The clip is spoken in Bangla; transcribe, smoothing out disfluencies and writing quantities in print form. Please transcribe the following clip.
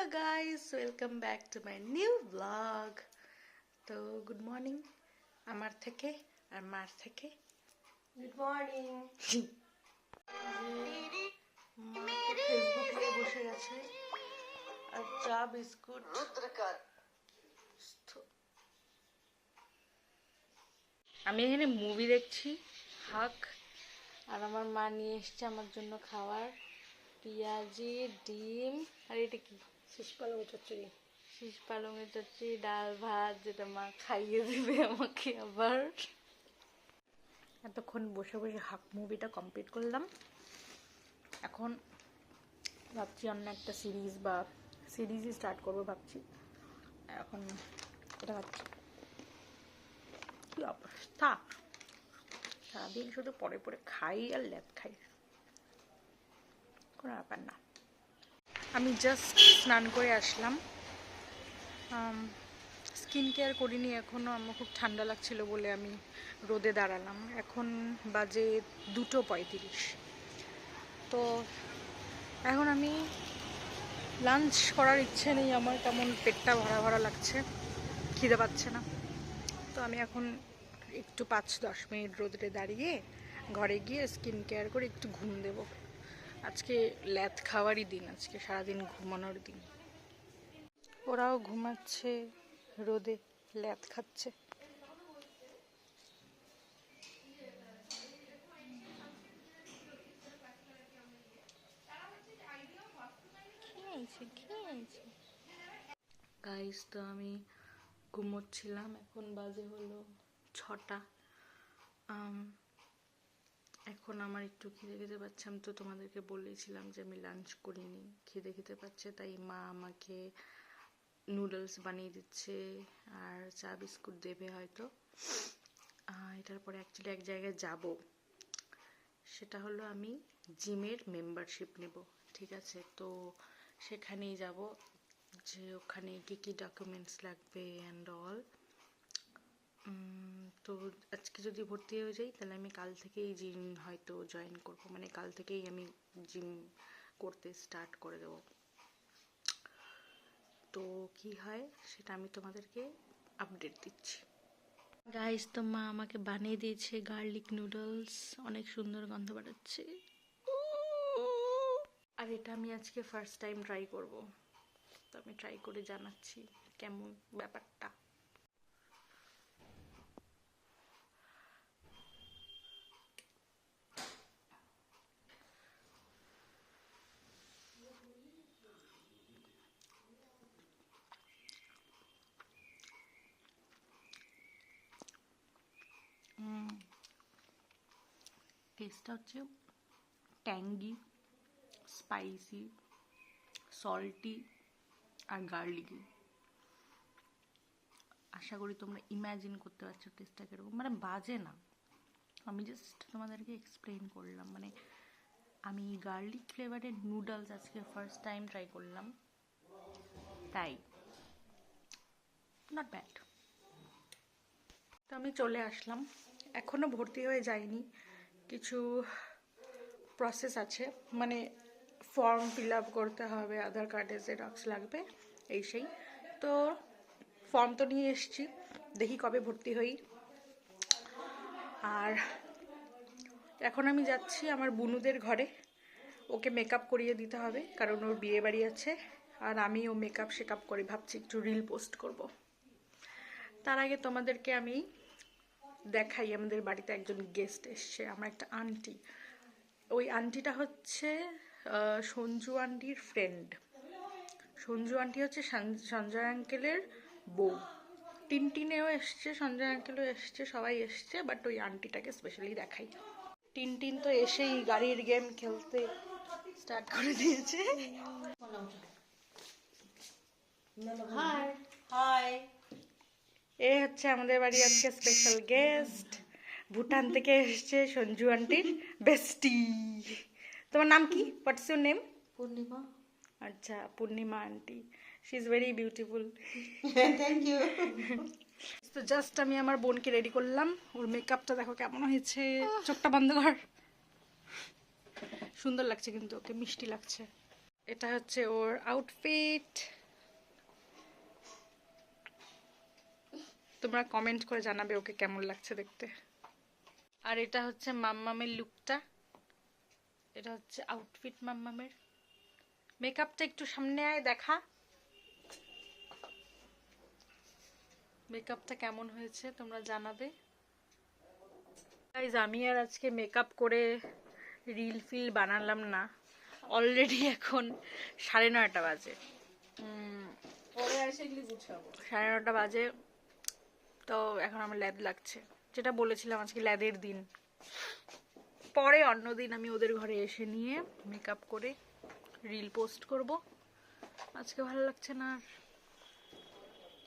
guys, welcome back to my new vlog. তো গুড মর্নিং আমার থেকে আর মার থেকে। Good morning. ফেসবুক নিয়ে বসে আছে আর চা বিস্কুট। আমি এখানে মুভি দেখছি হাক, আর আমার মা নিয়ে এসছে আমার জন্য খাবার, পেঁয়াজি, ডিম, আর এটা কি শীষ পালং চচ্চড়ি। শীষ পালংয়ের চচ্চড়ি, ডাল ভাত, যেটা মা খাইয়ে দেবে আমাকে আবার। এতক্ষণ বসে বসে হাক মুভিটা কমপ্লিট করলাম। এখন ভাবছি অন্য একটা সিরিজই স্টার্ট করবো ভাবছি। এখন এটা ভাবছি কি অবস্থা, সারাদিন শুধু পরে পরে খাই আর ল্যাদ খাই, কোনো ব্যাপার না। আমি জাস্ট স্নান করে আসলাম, স্কিন কেয়ার করিনি এখনও। আমার খুব ঠান্ডা লাগছিল বলে আমি রোদে দাঁড়ালাম। এখন বাজে 2:35। তো এখন আমি লাঞ্চ করার ইচ্ছে নেই আমার, কেমন পেটটা ভরা ভরা লাগছে, খিদে পাচ্ছে না। তো আমি এখন একটু 5-10 মিনিট রোদে দাঁড়িয়ে ঘরে গিয়ে স্কিন কেয়ার করে একটু ঘুম দেব। আজকে ল্যাদ খাওয়ারই দিন, আজকে সারাদিন ঘুমানোর দিন। ওরাও ঘুমাচ্ছে, রোদে ল্যাদ খাচ্ছে। গাইস, তো আমি ঘুমোচ্ছিলাম, এখন বাজে হলো 6টা। এখন আমার একটু খিদে খেতে পাচ্ছে। আমি তো তোমাদেরকে বলেছিলাম যে আমি লাঞ্চ করিনি, খিদে খেতে পাচ্ছে, তাই মা আমাকে নুডলস বানিয়ে দিচ্ছে আর চা বিস্কুট দেবে হয়তো। এটার পরে অ্যাকচুয়ালি এক জায়গায় যাব, সেটা হলো আমি জিমের মেম্বারশিপ নেব, ঠিক আছে? তো সেখানেই যাব, যে ওখানে কী কী ডকুমেন্টস লাগবে অ্যান্ড অল। তো আজকে যদি ভর্তি হয়ে যাই তাহলে আমি কাল থেকেই জিম হয়তো জয়েন করব, মানে কাল থেকেই আমি জিম করতে স্টার্ট করে দেব। তো কি হয় সেটা আমি তোমাদেরকে আপডেট দিচ্ছি। গাইস, তো মা আমাকে বানিয়ে দিয়েছে গার্লিক নুডলস, অনেক সুন্দর গন্ধ বেরোচ্ছে। আর এটা আমি আজকে ফার্স্ট টাইম ট্রাই করব, তো আমি ট্রাই করে জানাচ্ছি কেমন ব্যাপারটা। টেস্টটা হচ্ছে ট্যাঙ্গি, স্পাইসি, সল্টি আর গার্লিকি। আশা করি তোমরা ইম্যাজিন করতে পারছো টেস্টটা কীরকম। মানে বাজে না, আমি জাস্ট তোমাদেরকে এক্সপ্লেন করলাম। মানে আমি গার্লিক ফ্লেভারের নুডলস আজকে ফার্স্ট টাইম ট্রাই করলাম, তাই নট ব্যাড। তো আমি চলে আসলাম, এখনও ভর্তি হয়ে যাইনি, কিছু প্রসেস আছে, মানে ফর্ম ফিল আপ করতে হবে, আধার কার্ডের জেরক্স লাগবে, এই সেই। তো ফর্ম তো নিয়ে এসেছি, দেখি কবে ভর্তি হই। আর এখন আমি যাচ্ছি আমার বুনুদের ঘরে, ওকে মেকআপ করিয়ে দিতে হবে, কারণ ওর বিয়ে বাড়ি আছে। আর আমিও মেকআপ শেকআপ করে ভাবছি একটু রিল পোস্ট করব। তার আগে তোমাদেরকে আমি দেখাই, আমাদের বাড়িতে একজন গেস্ট এসছে, আমার একটা আন্টি। ওই আন্টিটা হচ্ছে সঞ্জু আন্টির ফ্রেন্ড। সঞ্জু আন্টি হচ্ছে সঞ্জয় আঙ্কেলের বউ। টিনটিনেও এসছে, সঞ্জয় আঙ্কেলও এসছে, সবাই এসছে, বাট ওই আন্টিটাকে স্পেশালি দেখাই। টিনটিন তো এসেই গাড়ির গেম খেলতে স্টার্ট করে দিয়েছে। High high. এ হচ্ছে আমাদের বাড়ি আজকে স্পেশাল গেস্ট, ভুটান থেকে এসছে সঞ্জু আন্টির বেস্টি। তোমার নাম কি? What's your name? পূর্ণিমা। আচ্ছা, Purnima aunty, she is very beautiful. Thank you. তো জাস্ট আমি আমার বোনকে রেডি করলাম, ওর মেকআপটা দেখো কেমন হয়েছে। চোখটা বন্ধ কর, সুন্দর লাগছে কিন্তু, ওকে মিষ্টি লাগছে। এটা হচ্ছে ওর আউটফিট। তোমরা কমেন্ট করে জানাবে ওকে কেমন লাগছে দেখতে। আর এটা হচ্ছে মাম্মামের লুকটা, এটা হচ্ছে আউটফিট মাম্মামের। মেকআপটা একটু সামনে আয় দেখা, মেকআপটা কেমন হয়েছে তোমরা জানাবে। গাইজ আমি আর আজকে মেকআপ করে রিল ফিল বানালাম না, অলরেডি এখন 9:30 বাজে। 9:30 বাজে, তো এখন আমার ল্যাদ লাগছে। যেটা বলেছিলাম আজকে ল্যাদের দিন, পরে অন্য দিন আমি ওদের ঘরে এসে নিয়ে মেকআপ করে রিল পোস্ট করব। আজকে ভালো লাগছে না আর।